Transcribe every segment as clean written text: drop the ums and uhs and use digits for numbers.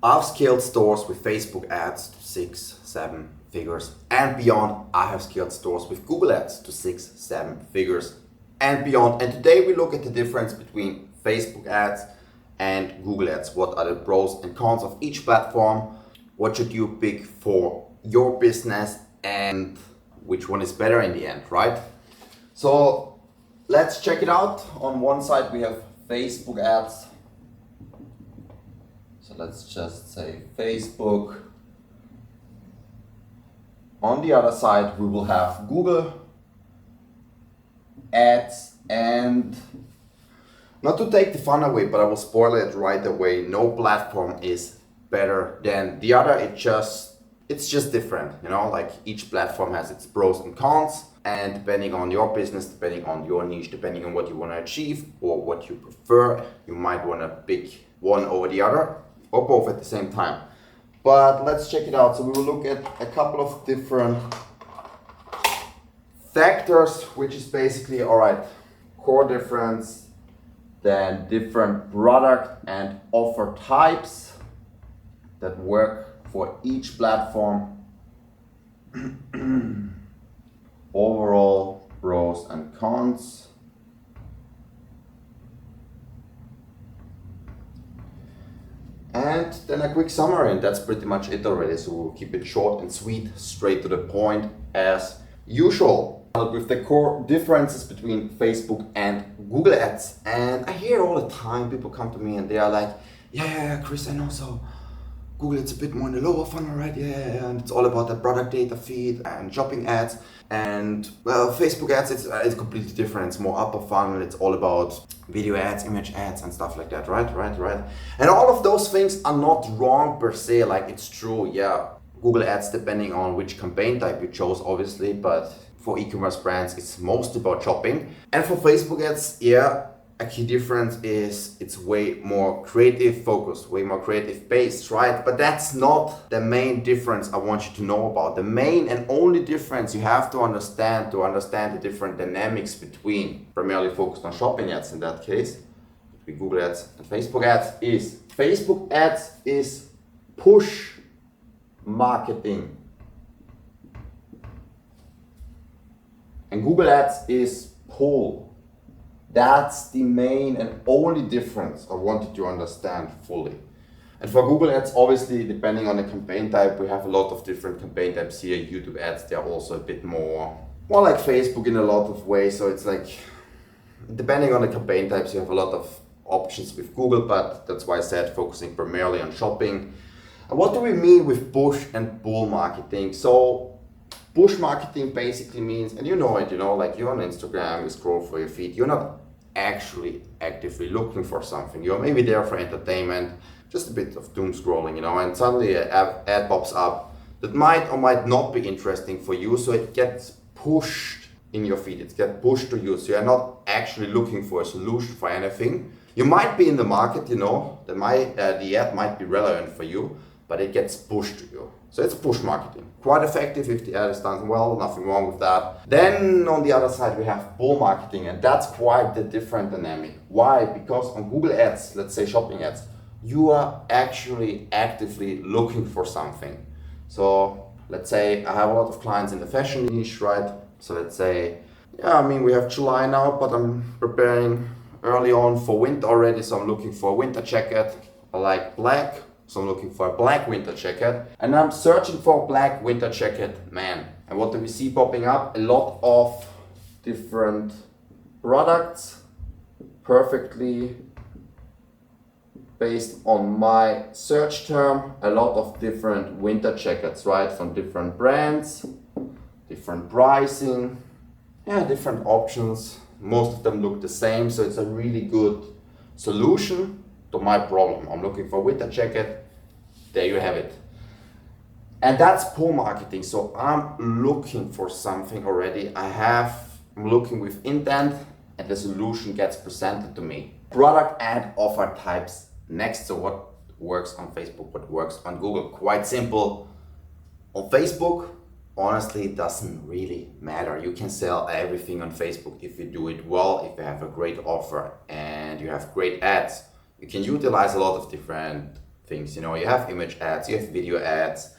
I've scaled stores with Facebook ads to 6-7 figures and beyond. I have scaled stores with Google ads to 6-7 figures and beyond. And today we look at the difference between Facebook ads and Google ads. What are the pros and cons of each platform? What should you pick for your business and which one is better in the end, right? So let's check it out. On one side we have Facebook ads. So let's just say Facebook. On the other side we will have Google ads, and not to take the fun away, but I will spoil it right away. No platform is better than the other. It's just different, you know, like each platform has its pros and cons, and depending on your business, depending on your niche, depending on what you want to achieve or what you prefer, you might want to pick one over the other or both at the same time. But let's check it out. So we will look at a couple of different factors, which is basically, all right, core difference, then different product and offer types that work for each platform, overall pros and cons, and then a quick summary, and that's pretty much it already. So we'll keep it short and sweet, straight to the point as usual. With the core differences between Facebook and Google ads. And I hear all the time people come to me and they are like, yeah, Chris, I know, so Google, it's a bit more in the lower funnel, right? Yeah, and it's all about the product data feed and shopping ads. And well, Facebook ads, it's completely different. It's more upper funnel. It's all about video ads, image ads and stuff like that, right? And all of those things are not wrong per se. Like, it's true, yeah. Google ads, depending on which campaign type you chose, obviously, but for e-commerce brands, it's mostly about shopping. And for Facebook ads, yeah, a key difference is it's way more creative focused, way more creative based, right? But that's not the main difference I want you to know about. The main and only difference you have to understand the different dynamics between primarily focused on shopping ads in that case, between Google ads and Facebook ads, is Facebook ads is push marketing. And Google ads is pull. That's the main and only difference I wanted to understand fully. And for Google ads, obviously, depending on the campaign type, we have a lot of different campaign types here. YouTube ads, they're also a bit more like Facebook in a lot of ways. So it's like, depending on the campaign types, you have a lot of options with Google, but that's why I said focusing primarily on shopping. And what do we mean with push and pull marketing? So push marketing basically means, and you know it, like you're on Instagram, you scroll for your feed, you're not actually actively looking for something. You're maybe there for entertainment, just a bit of doom scrolling, and suddenly an ad pops up that might or might not be interesting for you, so it gets pushed in your feed, it gets pushed to you, so you're not actually looking for a solution for anything. You might be in the market, the ad might be relevant for you, but it gets pushed to you. So it's push marketing. Quite effective if the ad is done well, nothing wrong with that. Then on the other side we have pull marketing, and that's quite the different dynamic. Why? Because on Google ads, let's say shopping ads, you are actually actively looking for something. So let's say I have a lot of clients in the fashion niche, right? So let's say, we have July now, but I'm preparing early on for winter already. So I'm looking for a winter jacket. I like black. So I'm looking for a black winter jacket, and I'm searching for a black winter jacket, man. And what do we see popping up? A lot of different products, perfectly based on my search term. A lot of different winter jackets, right? From different brands, different pricing, different options. Most of them look the same, so it's a really good solution to my problem. I'm looking for a winter jacket. There you have it. And that's pull marketing. So I'm looking for something already. I'm looking with intent, and the solution gets presented to me. Product and offer types next. So what works on Facebook, what works on Google? Quite simple. On Facebook, honestly, it doesn't really matter. You can sell everything on Facebook if you do it well, if you have a great offer and you have great ads. You can utilize a lot of different things. You know, you have image ads, you have video ads,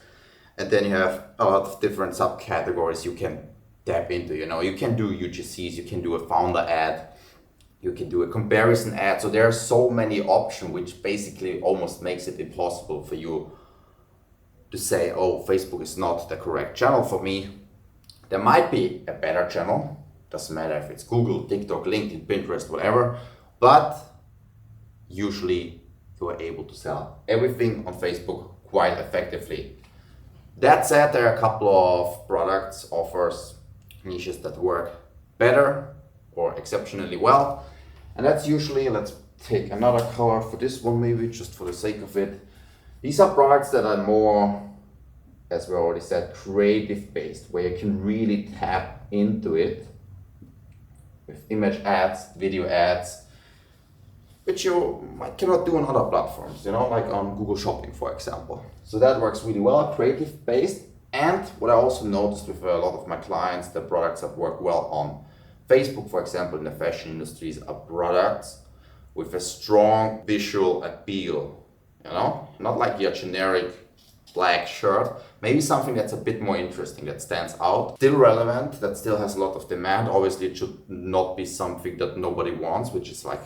and then you have a lot of different subcategories you can tap into. You know, you can do UGCs, you can do a founder ad, you can do a comparison ad. So there are so many options, which basically almost makes it impossible for you to say, oh, Facebook is not the correct channel for me. There might be a better channel, doesn't matter if it's Google, TikTok, LinkedIn, Pinterest, whatever, but usually you are able to sell everything on Facebook quite effectively. That said, there are a couple of products, offers, niches that work better or exceptionally well. And that's usually, let's take another color for this one maybe, just for the sake of it. These are products that are more, as we already said, creative based, where you can really tap into it with image ads, video ads, which you cannot do on other platforms, you know, like on Google Shopping, for example. So that works really well, creative based. And what I also noticed with a lot of my clients, the products that work well on Facebook, for example, in the fashion industries, are products with a strong visual appeal, you know, not like your generic black shirt, maybe something that's a bit more interesting, that stands out, still relevant, that still has a lot of demand. Obviously, it should not be something that nobody wants, which is like,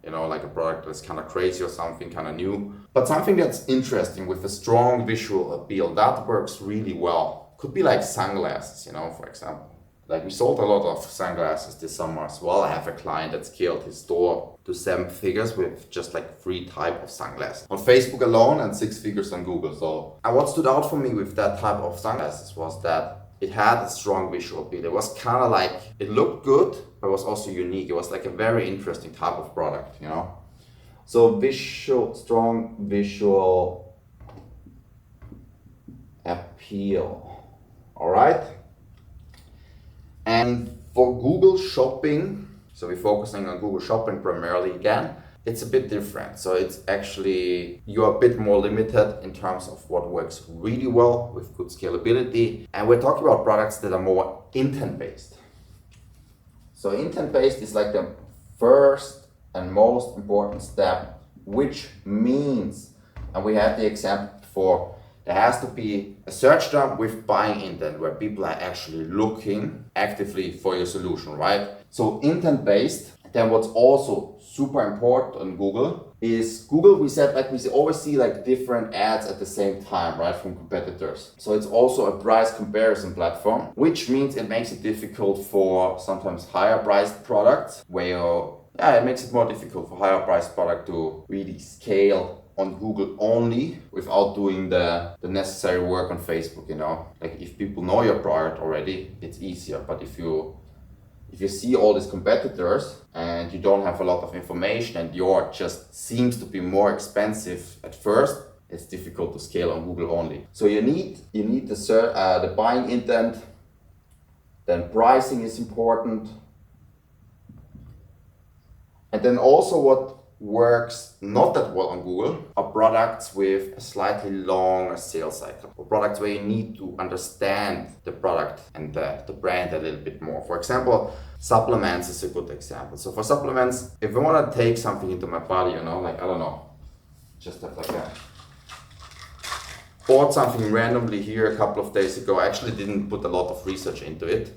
you know, like a product that's kind of crazy or something kind of new, but something that's interesting with a strong visual appeal. That works really well. Could be like sunglasses, you know, for example. Like we sold a lot of sunglasses this summer as well. I have a client that scaled his store to 7 figures with just like 3 types of sunglasses on Facebook alone and 6 figures on Google. So, and what stood out for me with that type of sunglasses was that it had a strong visual appeal. It was kind of like, it looked good, but it was also unique. It was like a very interesting type of product, you know? So strong visual appeal, all right? And for Google Shopping, so we're focusing on Google Shopping primarily again, it's a bit different. So it's actually, you're a bit more limited in terms of what works really well with good scalability. And we're talking about products that are more intent-based. So intent-based is like the first and most important step, which means, and we had the example before, there has to be a search term with buying intent where people are actually looking actively for your solution, right? So intent-based. Then what's also super important on Google is Google, we said, like we always see like different ads at the same time, right, from competitors. So it's also a price comparison platform, which means it makes it difficult for sometimes higher priced products where it makes it more difficult for higher priced product to really scale on Google only without doing the necessary work on Facebook, you know. Like if people know your product already, it's easier. But if you see all these competitors and you don't have a lot of information and yours just seems to be more expensive at first, it's difficult to scale on Google only. So you need the buying intent, then pricing is important. And then also what works not that well on Google are products with a slightly longer sales cycle, or products where you need to understand the product and the brand a little bit more. For example, supplements is a good example. So for supplements, if I want to take something into my body, you know, like, I don't know, just have like that. Bought something randomly here a couple of days ago. I actually didn't put a lot of research into it.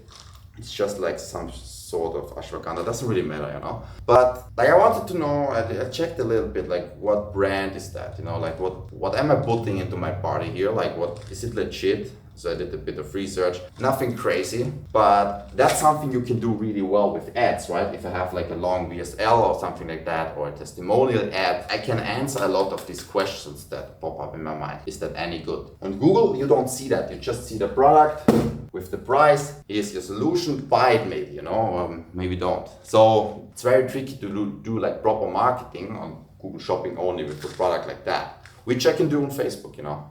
It's just like some sort of ashwagandha, doesn't really matter, you know. But like I wanted to know, I checked a little bit, like what brand is that, you know, like what am I putting into my body here? Like what, is it legit? So I did a bit of research, nothing crazy, but that's something you can do really well with ads, right? If I have like a long VSL or something like that, or a testimonial ad, I can answer a lot of these questions that pop up in my mind. Is that any good? On Google, you don't see that. You just see the product with the price. Here's your solution, buy it maybe, you know, or maybe don't. So it's very tricky to do like proper marketing on Google Shopping only with a product like that, which I can do on Facebook, you know.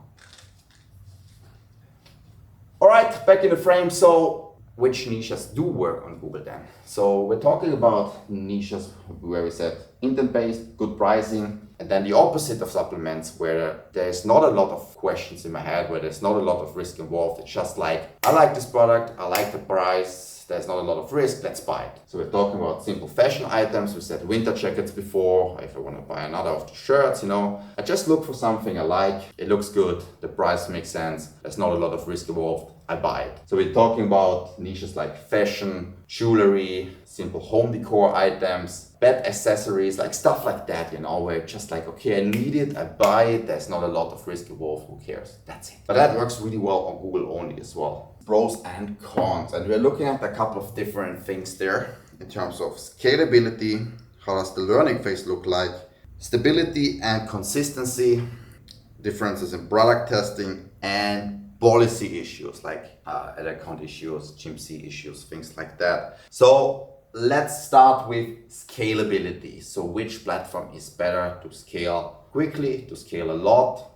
All right, back in the frame. So which niches do work on Google then? So we're talking about niches where we said intent-based, good pricing, and then the opposite of supplements where there's not a lot of questions in my head, where there's not a lot of risk involved. It's just like, I like this product, I like the price, there's not a lot of risk, let's buy it. So we're talking about simple fashion items. We said winter jackets before. If I want to buy another of the shirts, I just look for something I like. It looks good, the price makes sense, there's not a lot of risk involved, I buy it. So we're talking about niches like fashion, jewelry, simple home decor items, bed accessories, like stuff like that, where it's just like, okay, I need it, I buy it, there's not a lot of risk involved, who cares, that's it. But that works really well on Google only as well. Pros and cons, and we're looking at a couple of different things there in terms of scalability, how does the learning phase look like, stability and consistency, differences in product testing, and policy issues like ad account issues, GMC issues, things like that. So let's start with scalability. So which platform is better to scale quickly, to scale a lot,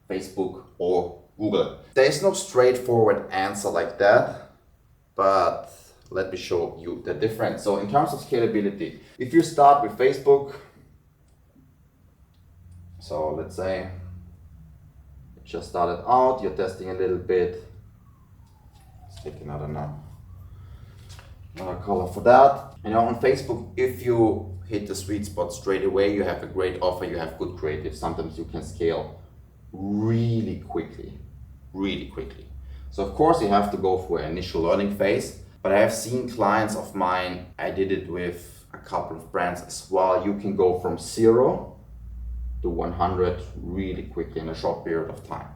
Facebook or Google? There is no straightforward answer like that, but let me show you the difference. So in terms of scalability, if you start with Facebook, so let's say just started out, you're testing a little bit. Let's take another color for that. On Facebook, if you hit the sweet spot straight away, you have a great offer, you have good creative, sometimes you can scale really quickly. So of course you have to go for an initial learning phase, but I have seen clients of mine, I did it with a couple of brands as well, you can go from 0 to 100 really quickly in a short period of time.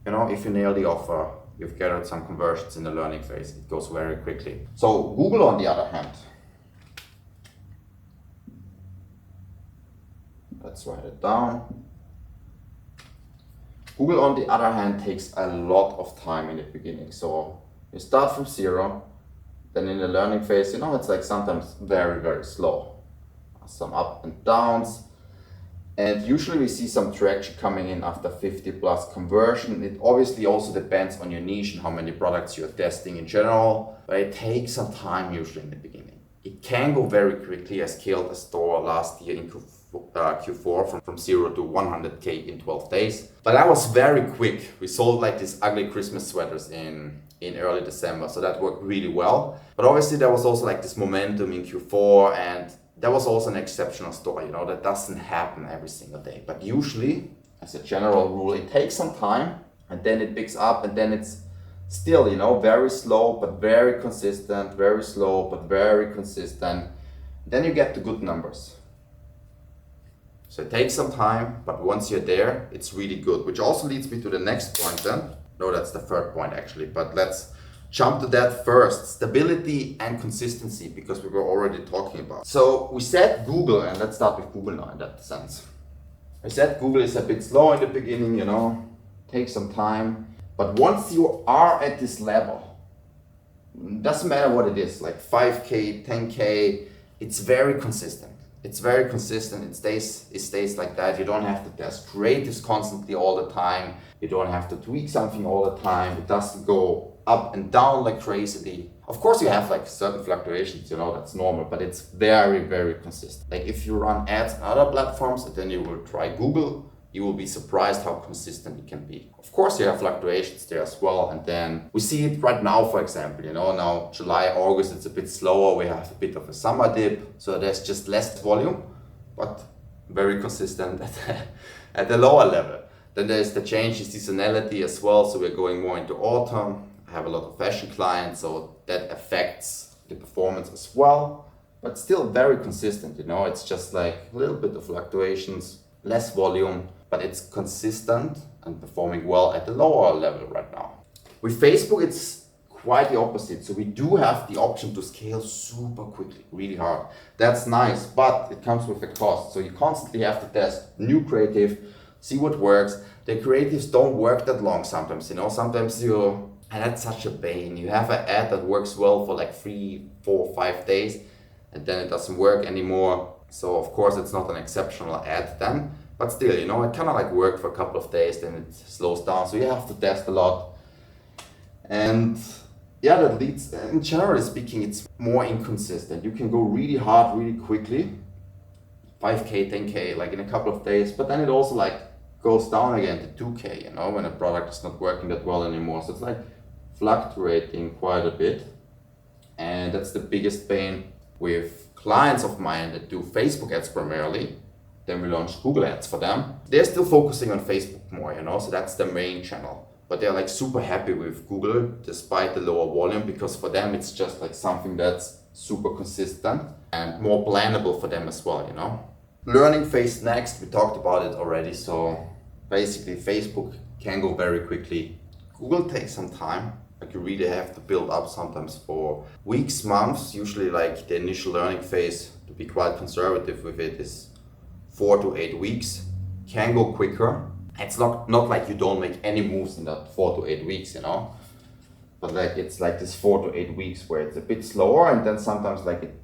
If you nail the offer, you've gathered some conversions in the learning phase, it goes very quickly. So Google, on the other hand, let's write it down. Google, on the other hand, takes a lot of time in the beginning. So you start from 0, then in the learning phase, it's like sometimes very, very slow. Some up and downs. And usually we see some traction coming in after 50 plus conversion. It obviously also depends on your niche and how many products you're testing in general, but it takes some time usually in the beginning. It can go very quickly. I scaled a store last year in Q4 from 0 to 100K in 12 days. But that was very quick. We sold like these ugly Christmas sweaters in early December, so that worked really well. But obviously there was also like this momentum in Q4, and that was also an exceptional story, that doesn't happen every single day. But usually, as a general rule, it takes some time and then it picks up, and then it's still, very slow but very consistent, very slow but very consistent. Then you get to good numbers. So it takes some time, but once you're there, it's really good. Which also leads me to the next point then. No, that's the third point actually, but let's jump to that first, stability and consistency, because we were already talking about. So we said Google, and let's start with Google now in that sense. I said Google is a bit slow in the beginning, takes some time. But once you are at this level, doesn't matter what it is, like 5K, 10K, it's very consistent. It stays like that. You don't have to test creatives constantly all the time. You don't have to tweak something all the time. It doesn't go up and down like crazily. Of course you have like certain fluctuations, that's normal, but it's very, very consistent. Like if you run ads on other platforms and then you will try Google, you will be surprised how consistent it can be. Of course you have fluctuations there as well, and then we see it right now, for example, now July, August, it's a bit slower, we have a bit of a summer dip, so there's just less volume, but very consistent at the lower level. Then there's the change in seasonality as well, so we're going more into autumn. I have a lot of fashion clients, so that affects the performance as well, but still very consistent, it's just like a little bit of fluctuations, less volume, but it's consistent and performing well at the lower level right now. With Facebook, it's quite the opposite. So we do have the option to scale super quickly, really hard. That's nice, but it comes with a cost. So you constantly have to test new creative, see what works. The creatives don't work that long sometimes, sometimes and that's such a pain. You have an ad that works well for like 3, 4, 5 days, and then it doesn't work anymore. So of course it's not an exceptional ad then, but still, it kind of like worked for a couple of days, then it slows down. So you have to test a lot. And yeah, that leads, in generally speaking, it's more inconsistent. You can go really hard, really quickly, 5K, 10K, like in a couple of days, but then it also like goes down again to 2K, when a product is not working that well anymore. So it's like fluctuating quite a bit. And that's the biggest pain with clients of mine that do Facebook ads primarily. Then we launched Google ads for them. They're still focusing on Facebook more, so that's the main channel. But they're like super happy with Google despite the lower volume, because for them it's just like something that's super consistent and more plannable for them as well. Learning phase next, we talked about it already. So basically Facebook can go very quickly. Google takes some time. Like you really have to build up sometimes for weeks, months. Usually like the initial learning phase, to be quite conservative with it, is 4 to 8 weeks. Can go quicker. It's not like you don't make any moves in that 4 to 8 weeks, but like it's like this 4 to 8 weeks where it's a bit slower, and then sometimes like it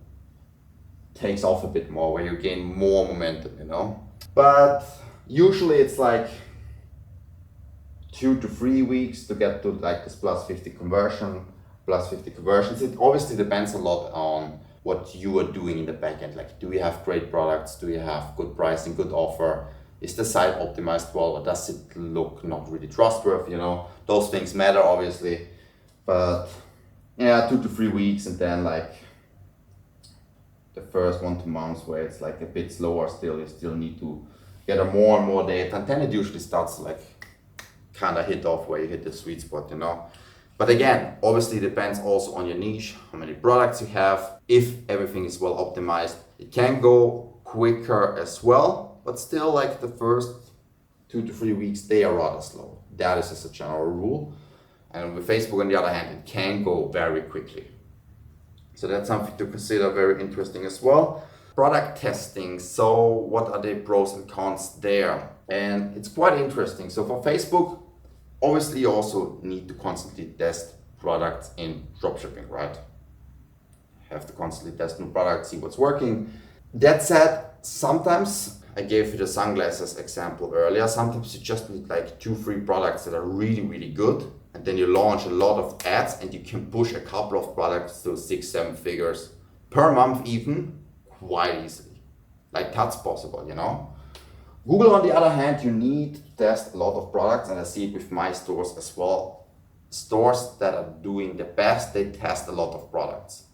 takes off a bit more, where you gain more momentum. But usually it's like 2 to 3 weeks to get to like this plus 50 conversions. It obviously depends a lot on what you are doing in the back end. Like, do you have great products? Do you have good pricing, good offer? Is the site optimized well, or does it look not really trustworthy? Those things matter obviously. But yeah, 2 to 3 weeks, and then like the first 1 to 2 months where it's like a bit slower still, you still need to gather more and more data, and then it usually starts to like kind of hit off where you hit the sweet spot. But again, obviously it depends also on your niche, how many products you have. If everything is well optimized, it can go quicker as well, but still like the first 2 to 3 weeks, they are rather slow. That is just a general rule. And with Facebook on the other hand, it can go very quickly. So that's something to consider, very interesting as well. Product testing, so what are the pros and cons there? And it's quite interesting. So for Facebook, obviously you also need to constantly test products in dropshipping, right? You have to constantly test new products, see what's working. That said, sometimes, I gave you the sunglasses example earlier, sometimes you just need like 2-3 products that are really, really good, and then you launch a lot of ads and you can push a couple of products to 6-7 figures per month even, quite easily. Like that's possible, Google, on the other hand, you need to test a lot of products, and I see it with my stores as well. Stores that are doing the best, they test a lot of products.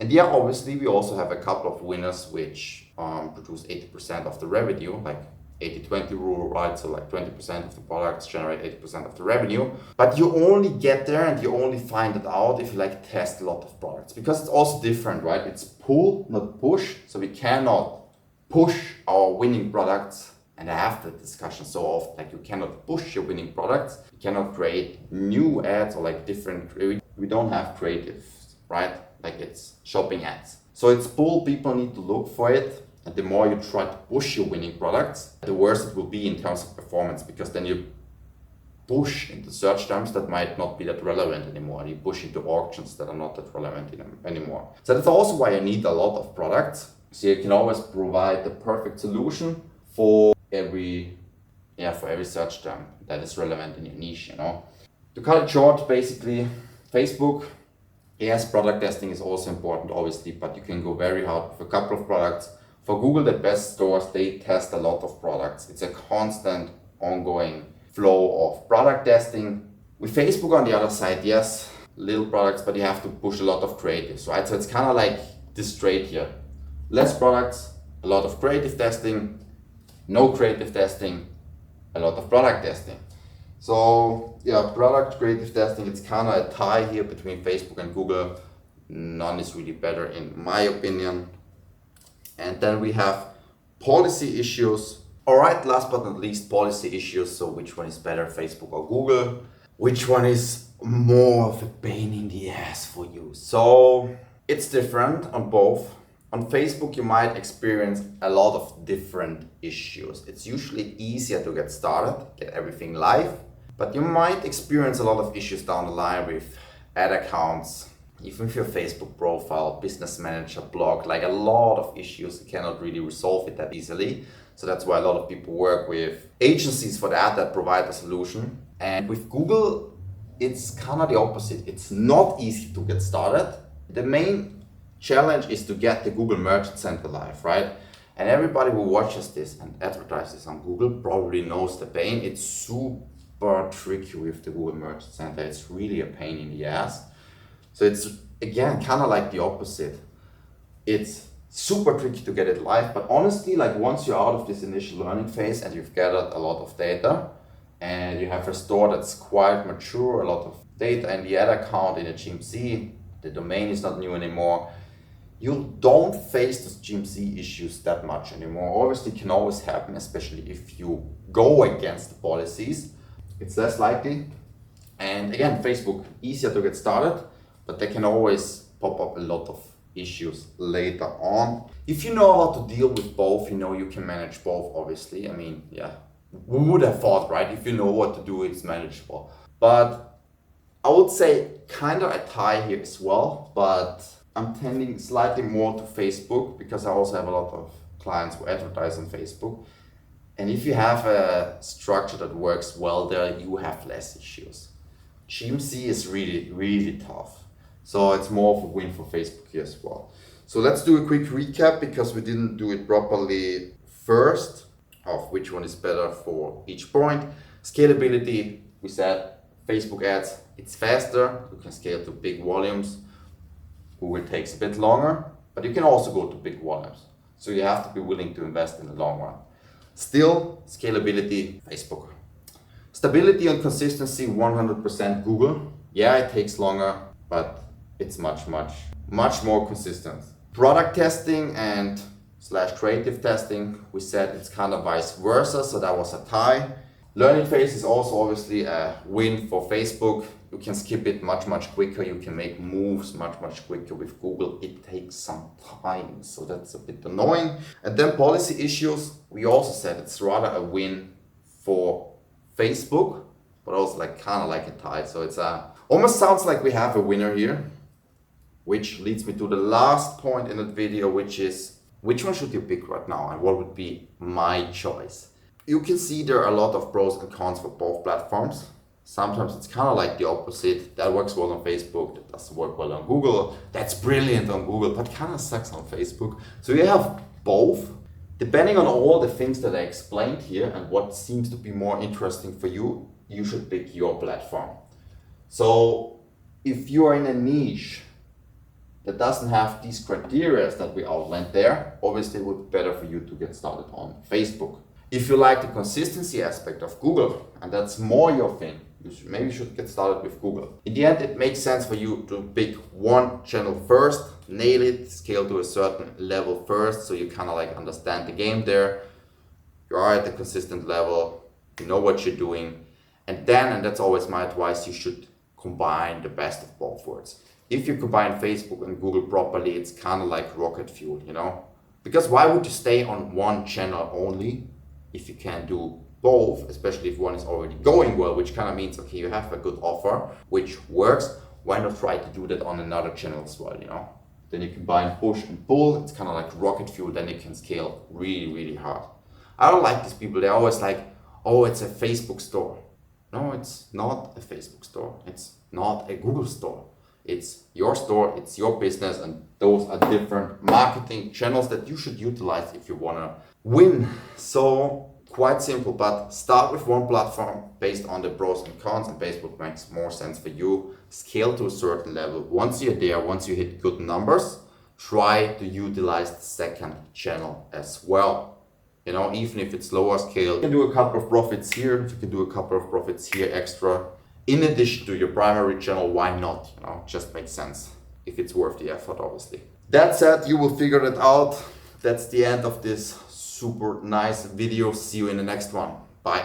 And yeah, obviously we also have a couple of winners which produce 80% of the revenue, like 80-20 rule, right? So like 20% of the products generate 80% of the revenue. But you only get there and you only find it out if you like test a lot of products, because it's also different, right? It's pull, not push. So we cannot push our winning products. And I have that discussion so often, like you cannot push your winning products. You cannot create new ads or like different, we don't have creatives, right? Like it's shopping ads. So it's pull, people need to look for it. And the more you try to push your winning products, the worse it will be in terms of performance, because then you push into search terms that might not be that relevant anymore. And you push into auctions that are not that relevant anymore. So that's also why you need a lot of products. So you can always provide the perfect solution for every search term that is relevant in your niche, To cut it short, basically, Facebook, yes, product testing is also important, obviously, but you can go very hard with a couple of products. For Google, the best stores, they test a lot of products. It's a constant, ongoing flow of product testing. With Facebook, on the other side, yes, little products, but you have to push a lot of creatives, right? So it's kind of like this trade here. Less products, a lot of creative testing, no creative testing, a lot of product testing. So yeah, product creative testing, it's kind of a tie here between Facebook and Google. None is really better in my opinion. And then we have policy issues. All right, last but not least, policy issues. So which one is better, Facebook or Google? Which one is more of a pain in the ass for you? So it's different on both. On Facebook, you might experience a lot of different issues. It's usually easier to get started, get everything live, but you might experience a lot of issues down the line with ad accounts, even with your Facebook profile, business manager, blog, like a lot of issues. You cannot really resolve it that easily. So that's why a lot of people work with agencies for that provide a solution. And with Google, it's kind of the opposite. It's not easy to get started. The main challenge is to get the Google Merchant Center live, right? And everybody who watches this and advertises on Google probably knows the pain. It's super tricky with the Google Merchant Center. It's really a pain in the ass. So again, kind of like the opposite. It's super tricky to get it live, but honestly, like once you're out of this initial learning phase and you've gathered a lot of data and you have a store that's quite mature, a lot of data in the ad account, in a GMC, the domain is not new anymore, you don't face those GMC issues that much anymore. Obviously, it can always happen, especially if you go against the policies. It's less likely. And again, Facebook, easier to get started, but they can always pop up a lot of issues later on. If you know how to deal with both, you know you can manage both, obviously. I mean, yeah, we would have thought, right? If you know what to do, it's manageable. But I would say kind of a tie here as well, but I'm tending slightly more to Facebook because I also have a lot of clients who advertise on Facebook. And if you have a structure that works well there, you have less issues. GMC is really, really tough. So it's more of a win for Facebook here as well. So let's do a quick recap because we didn't do it properly first of which one is better for each point. Scalability, we said Facebook ads, it's faster. You can scale to big volumes. Google takes a bit longer, but you can also go to big volumes. So you have to be willing to invest in the long run. Still, scalability, Facebook. Stability and consistency, 100% Google. Yeah, it takes longer, but it's much more consistent. Product testing and / creative testing, we said it's kind of vice versa, so that was a tie. Learning phase is also obviously a win for Facebook. You can skip it much quicker. You can make moves much quicker. With Google, it takes some time, so that's a bit annoying. And then policy issues, we also said it's rather a win for Facebook, but also like kind of like a tie. So it's almost sounds like we have a winner here, which leads me to the last point in the video, which is which one should you pick right now and what would be my choice? You can see there are a lot of pros and cons for both platforms. Sometimes it's kind of like the opposite. That works well on Facebook, that doesn't work well on Google. That's brilliant on Google, but kind of sucks on Facebook. So you have both. Depending on all the things that I explained here and what seems to be more interesting for you, you should pick your platform. So if you are in a niche that doesn't have these criteria that we outlined there, obviously it would be better for you to get started on Facebook. If you like the consistency aspect of Google, and that's more your thing, maybe you should get started with Google. In the end, it makes sense for you to pick one channel first, nail it, scale to a certain level first, so you kind of like understand the game there. You are at the consistent level, you know what you're doing, and then, and that's always my advice, you should combine the best of both worlds. If you combine Facebook and Google properly, it's kind of like rocket fuel, you know? Because why would you stay on one channel only if you can do both, especially if one is already going well, which kind of means, okay, you have a good offer, which works, why not try to do that on another channel as well, you know? Then you combine push and pull, it's kind of like rocket fuel, then you can scale really hard. I don't like these people, they're always like, oh, it's a Facebook store. No, it's not a Facebook store, it's not a Google store. It's your store, it's your business, and those are different marketing channels that you should utilize if you want to win. So quite simple, but start with one platform based on the pros and cons, and Facebook makes more sense for you. Scale to a certain level. Once you're there, once you hit good numbers, try to utilize the second channel as well. You know, even if it's lower scale, you can do a couple of profits here, you can do a couple of profits here extra. In addition to your primary channel, why not? You know, just makes sense if it's worth the effort, obviously. That said, you will figure it out. That's the end of this super nice video. See you in the next one. Bye.